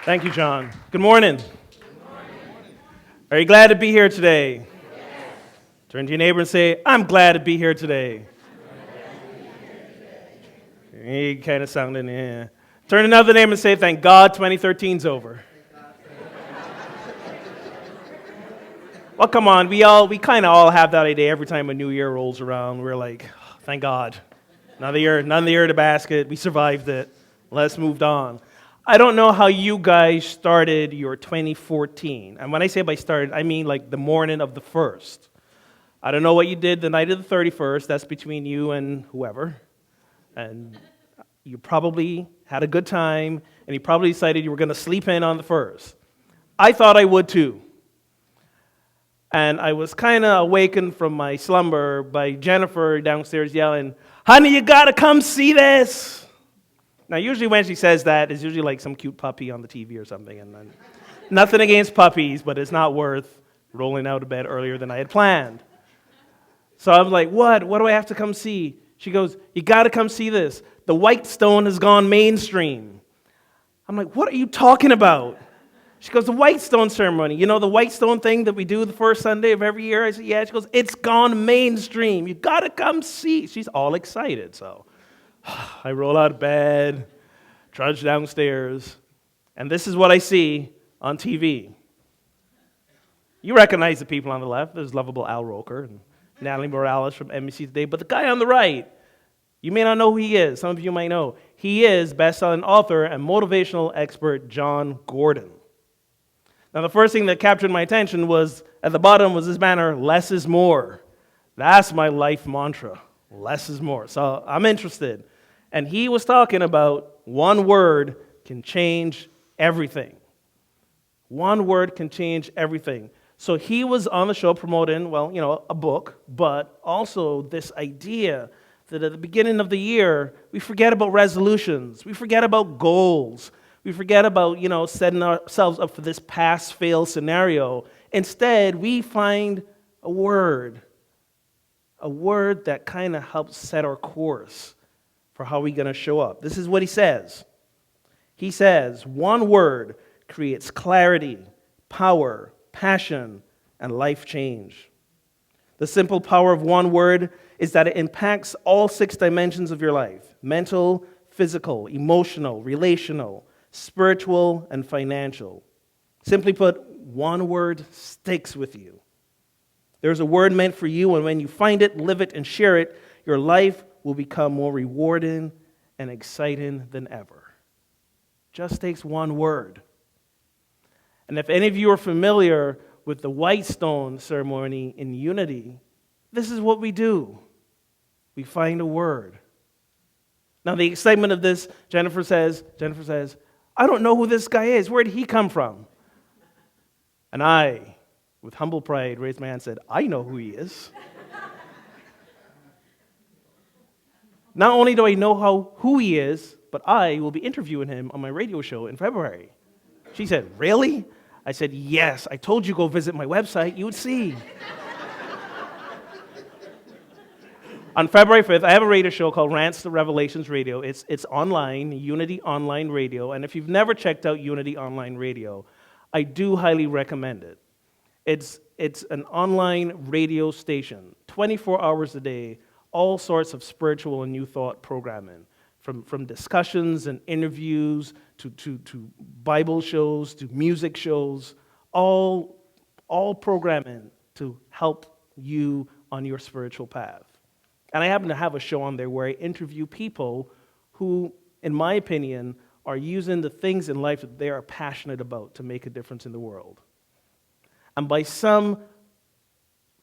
Thank you, John. Good morning. Are you glad to be here today? Yes. Turn to your neighbor and say, I'm glad to be here today. He kind of sounded, yeah. Turn to another neighbor and say, thank God 2013's over. Well, come on, we kind of all have that idea every time a new year rolls around. We're like, oh, thank God. Another year in the basket. We survived it. Let's move on. I don't know how you guys started your 2014. And when I say by started, I mean like the morning of the 1st. I don't know what you did the night of the 31st. That's between you and whoever. And you probably had a good time, and you probably decided you were going to sleep in on the 1st. I thought I would too. And I was kind of awakened from my slumber by Jennifer downstairs yelling, honey, you got to come see this. Now, usually when she says that, it's usually like some cute puppy on the TV or something. And then, nothing against puppies, but it's not worth rolling out of bed earlier than I had planned. So I was like, what? What do I have to come see? She goes, you got to come see this. The White Stone has gone mainstream. I'm like, what are you talking about? She goes, the White Stone ceremony. You know the White Stone thing that we do the first Sunday of every year? I said, yeah. She goes, it's gone mainstream. You got to come see. She's all excited, so I roll out of bed, trudge downstairs, and this is what I see on TV. You recognize the people on the left. There's lovable Al Roker and Natalie Morales from NBC Today, but the guy on the right, you may not know who he is. Some of you might know. He is best-selling author and motivational expert Jon Gordon. Now, the first thing that captured my attention was, at the bottom was this banner, less is more. That's my life mantra, less is more. So I'm interested. And he was talking about one word can change everything. One word can change everything. So he was on the show promoting, a book, but also this idea that at the beginning of the year, we forget about resolutions. We forget about goals. We forget about, setting ourselves up for this pass-fail scenario. Instead, we find a word that kind of helps set our course for how we're going to show up. This is what he says. He says, one word creates clarity, power, passion, and life change. The simple power of one word is that it impacts all 6 dimensions of your life: mental, physical, emotional, relational, spiritual, and financial. Simply put, one word sticks with you. There's a word meant for you, and when you find it, live it, and share it, your life will become more rewarding and exciting than ever. Just takes one word. And if any of you are familiar with the White Stone ceremony in Unity, this is what we do. We find a word. Now, the excitement of this, Jennifer says, I don't know who this guy is. Where did he come from? And I, with humble pride, raised my hand and said, I know who he is. Not only do I know who he is, but I will be interviewing him on my radio show in February. She said, really? I said, yes. I told you go visit my website. You would see. On February 5th, I have a radio show called Rants to Revelations Radio. It's online, Unity Online Radio. And if you've never checked out Unity Online Radio, I do highly recommend it. It's an online radio station, 24 hours a day, all sorts of spiritual and new thought programming, from discussions and interviews to Bible shows to music shows, all programming to help you on your spiritual path. And I happen to have a show on there where I interview people who, in my opinion, are using the things in life that they are passionate about to make a difference in the world. And by some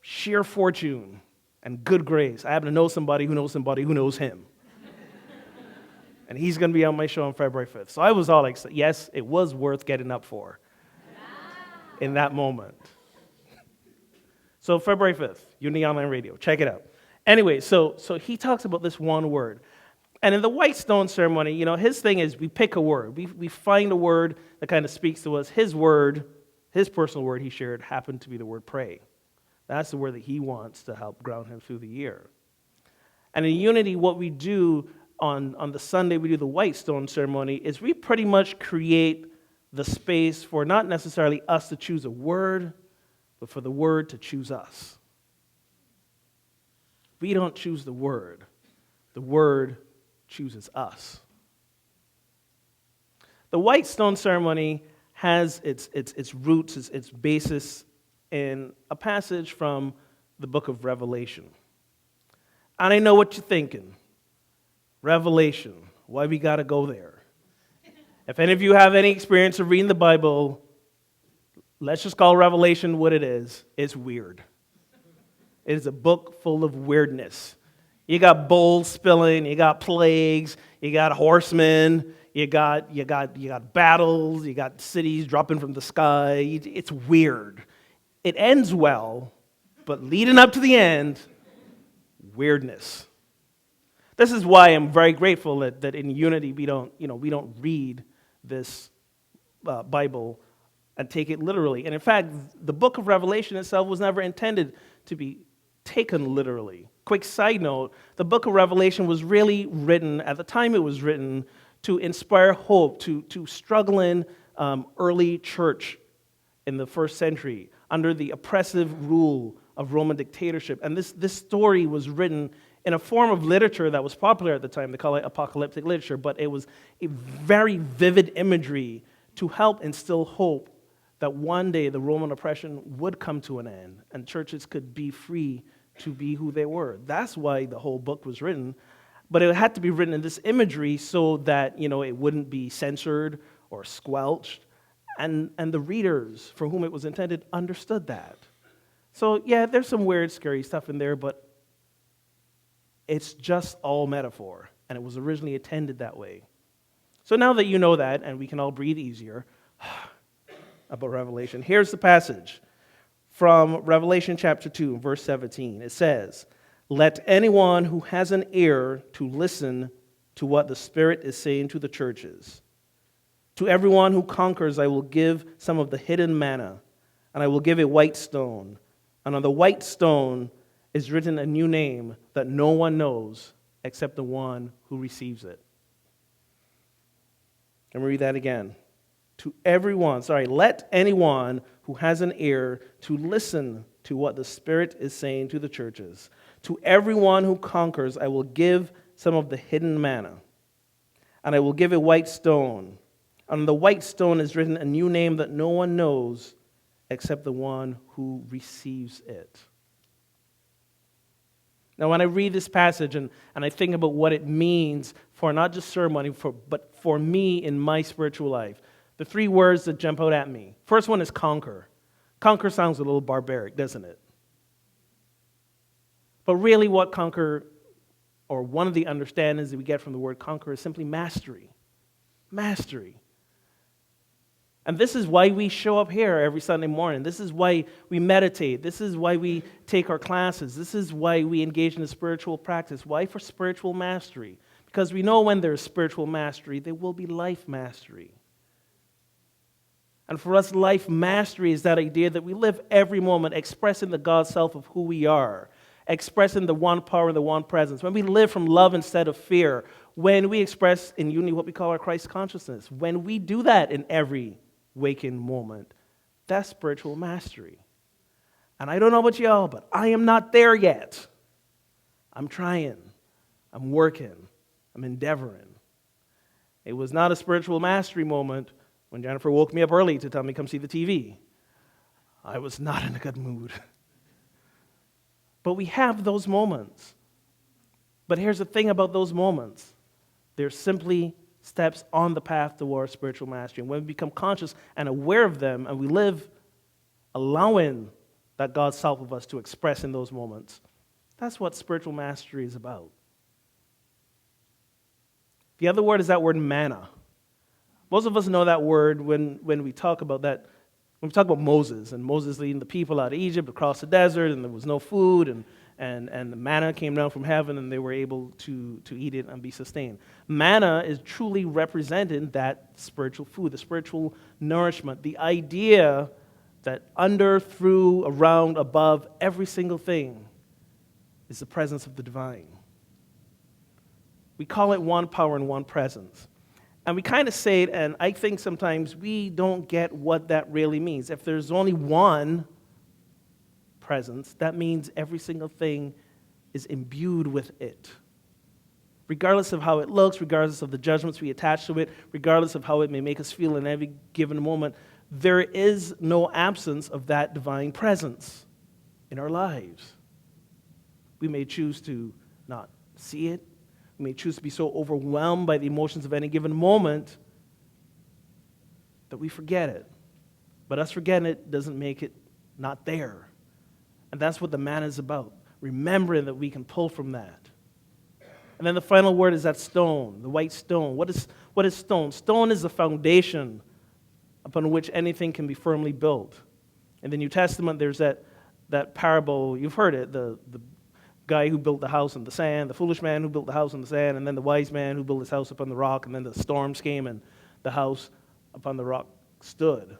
sheer fortune and good grace, I happen to know somebody who knows him. And he's going to be on my show on February 5th. So I was all like, yes, it was worth getting up for in that moment. So February 5th, Unity Online Radio. Check it out. Anyway, so he talks about this one word. And in the White Stone ceremony, his thing is we pick a word. We find a word that kind of speaks to us. His word, his personal word he shared happened to be the word pray. That's the word that he wants to help ground him through the year. And in Unity, what we do on the Sunday we do the White Stone ceremony is we pretty much create the space for not necessarily us to choose a word, but for the word to choose us. We don't choose the word chooses us. The white stone ceremony has its roots, its basis in a passage from the book of Revelation. And I know what you're thinking. Revelation, why we got to go there? If any of you have any experience of reading the Bible, let's just call Revelation what it is. It's weird. It is a book full of weirdness. You got bowls spilling, you got plagues, you got horsemen, you got battles, you got cities dropping from the sky. It's weird. It ends well, but leading up to the end, weirdness. This is why I'm very grateful that in Unity we don't read this Bible and take it literally. And in fact, the book of Revelation itself was never intended to be taken literally. Quick side note, the book of Revelation was really written, at the time it was written, to inspire hope to struggling early church in the first century under the oppressive rule of Roman dictatorship. And this story was written in a form of literature that was popular at the time. They call it apocalyptic literature, but it was a very vivid imagery to help instill hope that one day the Roman oppression would come to an end and churches could be free to be who they were. That's why the whole book was written. But it had to be written in this imagery so that, it wouldn't be censored or squelched. And the readers for whom it was intended understood that. So, yeah, there's some weird, scary stuff in there, but it's just all metaphor. And it was originally intended that way. So now that you know that, and we can all breathe easier about Revelation, here's the passage from Revelation chapter 2, verse 17. It says, "Let anyone who has an ear to listen to what the Spirit is saying to the churches. To everyone who conquers, I will give some of the hidden manna, and I will give a white stone. And on the white stone is written a new name that no one knows except the one who receives it." Let me read that again. Let anyone who has an ear to listen to what the Spirit is saying to the churches. To everyone who conquers, I will give some of the hidden manna, and I will give a white stone. On the white stone is written a new name that no one knows except the one who receives it. Now, when I read this passage and I think about what it means for not just ceremony, but for me in my spiritual life, the three words that jump out at me. First one is conquer. Conquer sounds a little barbaric, doesn't it? But really what conquer, or one of the understandings that we get from the word conquer, is simply mastery. Mastery. And this is why we show up here every Sunday morning. This is why we meditate. This is why we take our classes. This is why we engage in a spiritual practice. Why? For spiritual mastery. Because we know when there's spiritual mastery, there will be life mastery. And for us, life mastery is that idea that we live every moment expressing the God self of who we are, expressing the one power and the one presence. When we live from love instead of fear, when we express in unity what we call our Christ consciousness, when we do that in every waking moment, that's spiritual mastery. And I don't know about y'all, but I am not there yet. I'm trying. I'm working. I'm endeavoring. It was not a spiritual mastery moment when Jennifer woke me up early to tell me come see the TV. I was not in a good mood. But we have those moments. But here's the thing about those moments. They're simply steps on the path towards spiritual mastery. And when we become conscious and aware of them, and we live allowing that God's self of us to express in those moments, that's what spiritual mastery is about. The other word is that word manna. Most of us know that word when we talk about that. When we talk about Moses, and Moses leading the people out of Egypt across the desert, and there was no food, and the manna came down from heaven, and they were able to eat it and be sustained. Manna is truly representing that spiritual food, the spiritual nourishment, the idea that under, through, around, above, every single thing is the presence of the divine. We call it one power and one presence. And we kind of say it, and I think sometimes we don't get what that really means. If there's only one presence, that means every single thing is imbued with it. Regardless of how it looks, regardless of the judgments we attach to it, regardless of how it may make us feel in every given moment, there is no absence of that divine presence in our lives. We may choose to not see it. We may choose to be so overwhelmed by the emotions of any given moment that we forget it. But us forgetting it doesn't make it not there. And that's what the manna is about, remembering that we can pull from that. And then the final word is that stone, the white stone. What is stone? Stone is the foundation upon which anything can be firmly built. In the New Testament, there's that parable, you've heard it, the guy who built the house in the sand, the foolish man who built the house in the sand, and then the wise man who built his house upon the rock, and then the storms came and the house upon the rock stood.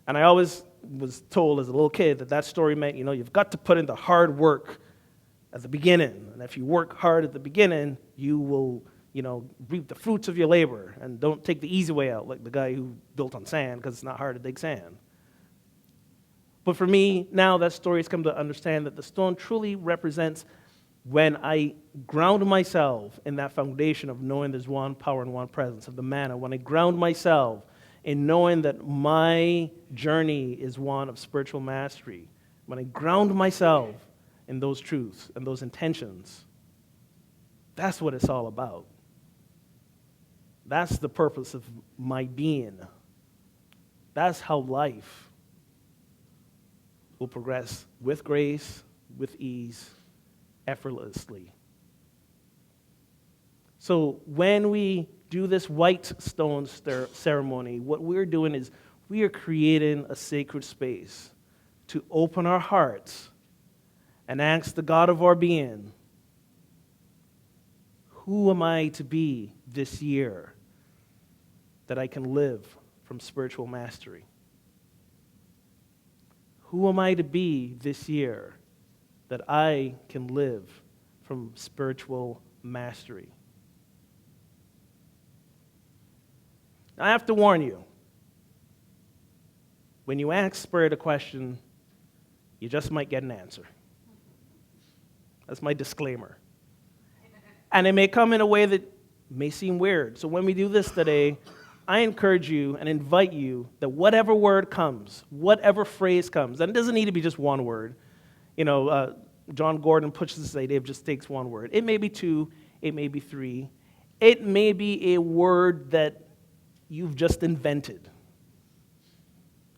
And I always was told as a little kid that story meant, you've got to put in the hard work at the beginning. And if you work hard at the beginning, you will, reap the fruits of your labor. And don't take the easy way out like the guy who built on sand, because it's not hard to dig sand. But for me, now that story has come to understand that the stone truly represents when I ground myself in that foundation of knowing there's one power and one presence, of the manna, when I ground myself in knowing that my journey is one of spiritual mastery, when I ground myself in those truths and those intentions, that's what it's all about. That's the purpose of my being. That's how life will progress with grace, with ease, effortlessly. So when we do this white stone ceremony, what we're doing is we are creating a sacred space to open our hearts and ask the God of our being, who am I to be this year that I can live from spiritual mastery? Who am I to be this year that I can live from spiritual mastery? I have to warn you, when you ask Spirit a question, you just might get an answer. That's my disclaimer. And it may come in a way that may seem weird. So when we do this today, I encourage you and invite you that whatever word comes, whatever phrase comes, and it doesn't need to be just one word. John Gordon pushes this idea of just takes one word. It may be two, it may be three. It may be a word that you've just invented.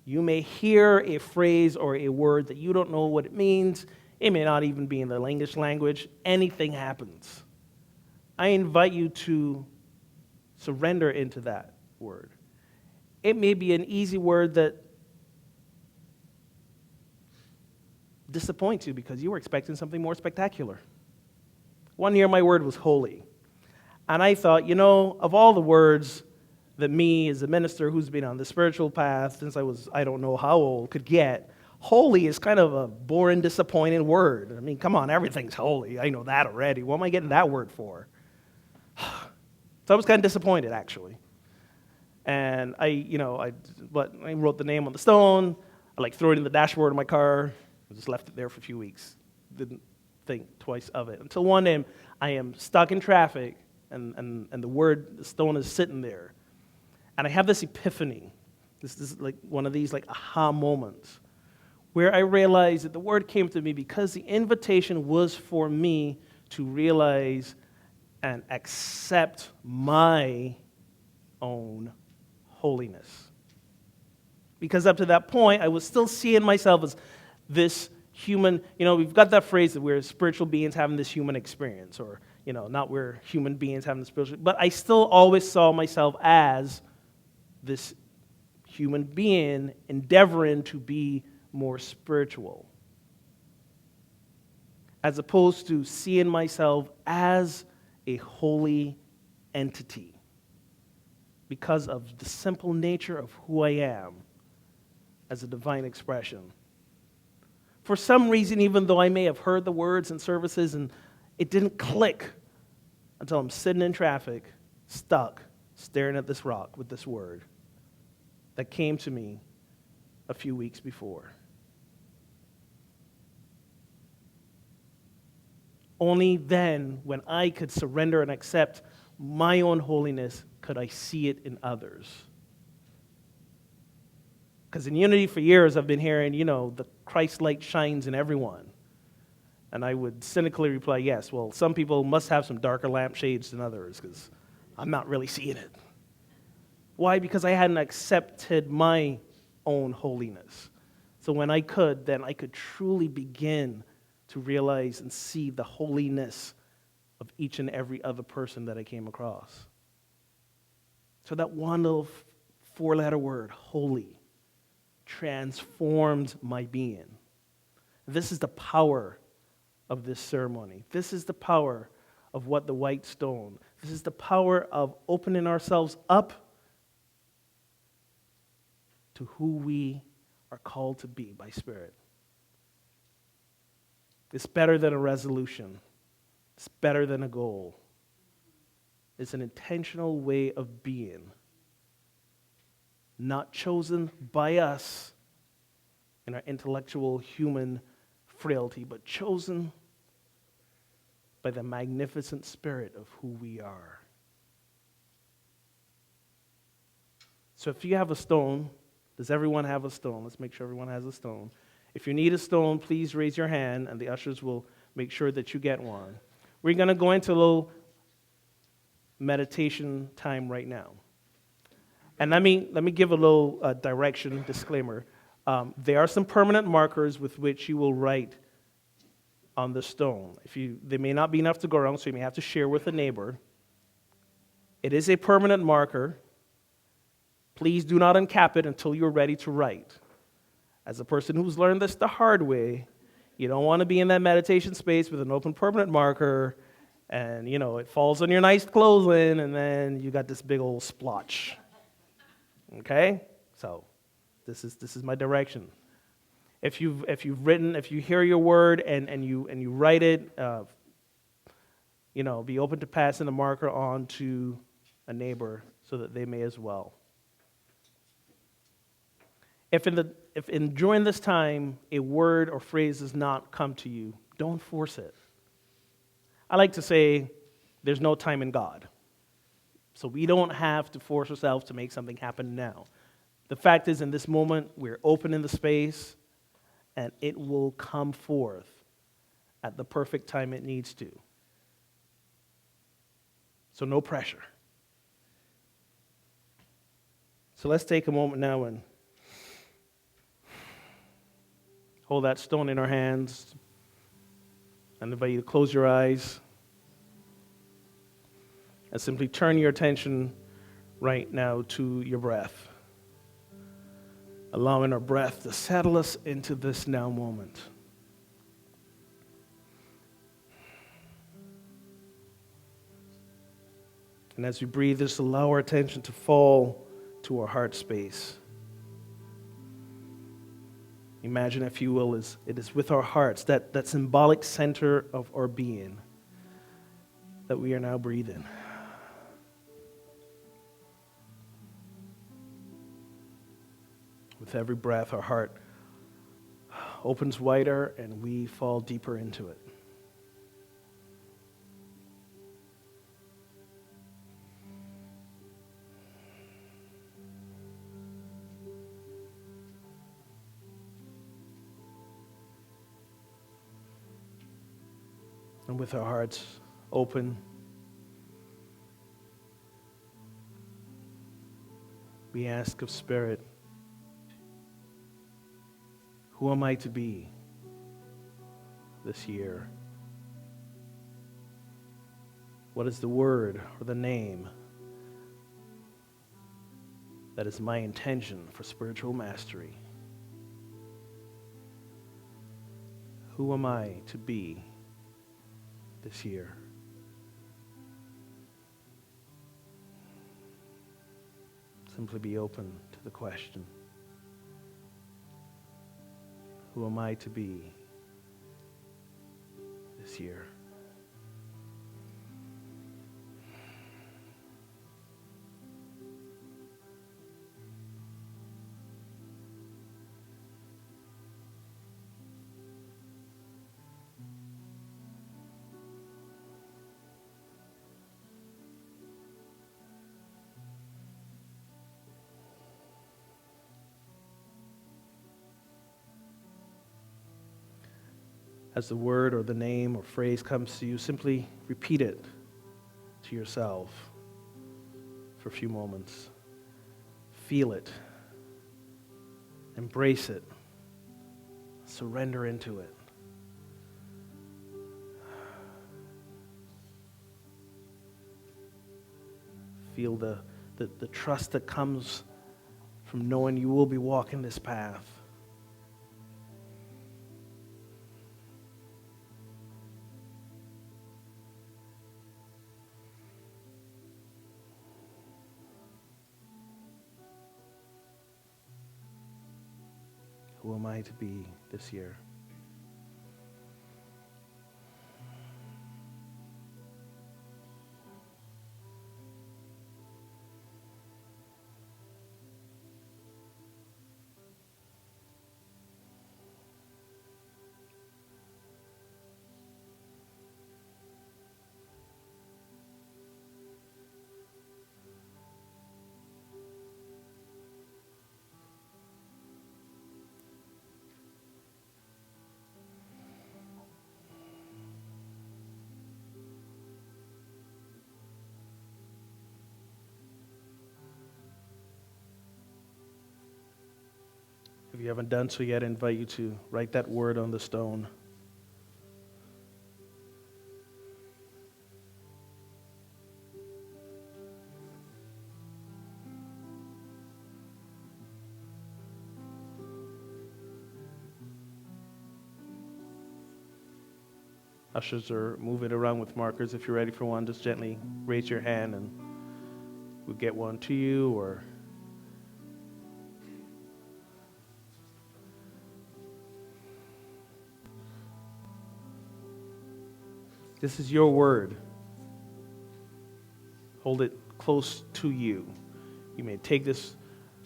You may hear a phrase or a word that you don't know what it means. It may not even be in the English language. Anything happens. I invite you to surrender into that word. It may be an easy word that disappoints you because you were expecting something more spectacular. One year my word was holy. And I thought, of all the words that me as a minister who's been on the spiritual path since I was, I don't know how old, could get, holy is kind of a boring, disappointing word. I mean, come on, everything's holy. I know that already. What am I getting that word for? So I was kind of disappointed, actually. And I wrote the name on the stone. I threw it in the dashboard of my car. I just left it there for a few weeks. Didn't think twice of it. Until one day I am stuck in traffic and the stone is sitting there. And I have this epiphany. This is like one of these aha moments where I realized that the word came to me because the invitation was for me to realize and accept my own holiness. Because up to that point, I was still seeing myself as this human, we've got that phrase that we're spiritual beings having this human experience, or, not we're human beings having the spiritual, but I still always saw myself as this human being endeavoring to be more spiritual, as opposed to seeing myself as a holy entity because of the simple nature of who I am as a divine expression. For some reason, even though I may have heard the words in services and it didn't click until I'm sitting in traffic stuck staring at this rock with this word that came to me a few weeks before. Only then, when I could surrender and accept my own holiness, could I see it in others. Because in Unity for years, I've been hearing, the Christ light shines in everyone. And I would cynically reply, yes, well, some people must have some darker lampshades than others, because I'm not really seeing it. Why? Because I hadn't accepted my own holiness. So when I could, then I could truly begin to realize and see the holiness of each and every other person that I came across. So that one little four-letter word, holy, transformed my being. This is the power of this ceremony. This is the power of what the white stone. This is the power of opening ourselves up to who we are called to be by Spirit. It's better than a resolution. It's better than a goal. It's an intentional way of being, not chosen by us in our intellectual human frailty, but chosen by the magnificent Spirit of who we are. So if you have a stone, does everyone have a stone? Let's make sure everyone has a stone. If you need a stone, please raise your hand, and the ushers will make sure that you get one. We're going to go into a little meditation time right now. And let me give a little direction, disclaimer. There are some permanent markers with which you will write on the stone. They may not be enough to go around, so you may have to share with a neighbor. It is a permanent marker. Please do not uncap it until you're ready to write. As a person who's learned this the hard way, you don't want to be in that meditation space with an open permanent marker, and it falls on your nice clothing, and then you got this big old splotch. Okay? So this is my direction. If you hear your word and you write it, be open to passing the marker on to a neighbor so that they may as well. If during this time a word or phrase does not come to you, don't force it. I like to say there's no time in God. So we don't have to force ourselves to make something happen now. The fact is, in this moment, we're opening the space, and it will come forth at the perfect time it needs to. So no pressure. So let's take a moment now and hold that stone in our hands. I invite you to close your eyes and simply turn your attention right now to your breath, allowing our breath to settle us into this now moment. And as we breathe, just allow our attention to fall to our heart space. Imagine, if you will, it is with our hearts, that symbolic center of our being, that we are now breathing. With every breath, our heart opens wider and we fall deeper into it. And with our hearts open, we ask of Spirit, who am I to be this year? What is the word or the name that is my intention for spiritual mastery? Who am I to be this year? Simply be open to the question. Who am I to be this year? As the word or the name or phrase comes to you, simply repeat it to yourself for a few moments. Feel it. Embrace it. Surrender into it. Feel the trust that comes from knowing you will be walking this path. Who am I to be this year? If you haven't done so yet, I invite you to write that word on the stone. Ushers are moving around with markers. If you're ready for one, just gently raise your hand and we'll get one to you. Or this is your word. Hold it close to you. You may take this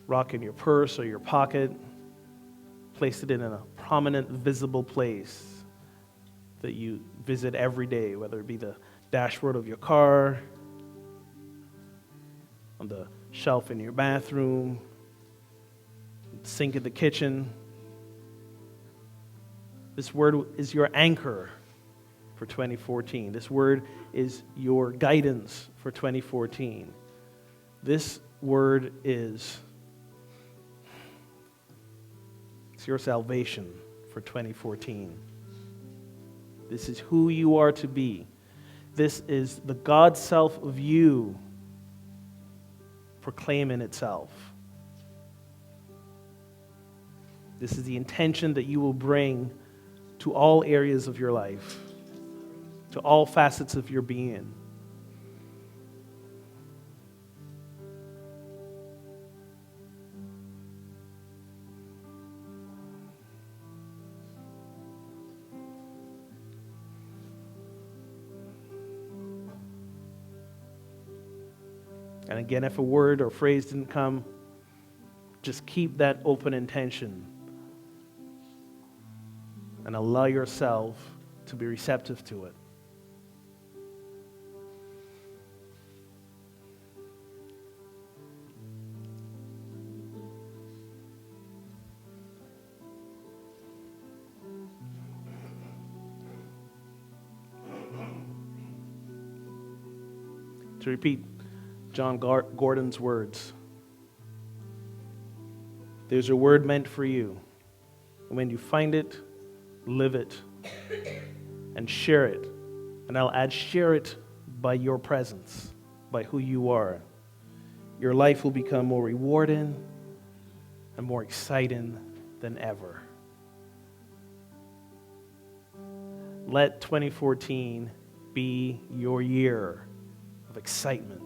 rock in your purse or your pocket, place it in a prominent, visible place that you visit every day, whether it be the dashboard of your car, on the shelf in your bathroom, sink in the kitchen. This word is your anchor for 2014. This word is your guidance for 2014. This word is your salvation for 2014. This is who you are to be. This is the God self of you proclaiming itself. This is the intention that you will bring to all areas of your life, to all facets of your being. And again, if a word or phrase didn't come, just keep that open intention and allow yourself to be receptive to it. To repeat John Gordon's words, there's a word meant for you. And when you find it, live it and share it. And I'll add, share it by your presence, by who you are. Your life will become more rewarding and more exciting than ever. Let 2014 be your year of excitement.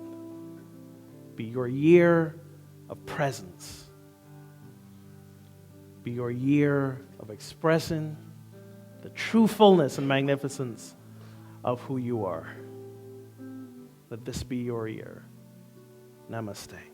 Be your year of presence. Be your year of expressing the true fullness and magnificence of who you are. Let this be your year. Namaste.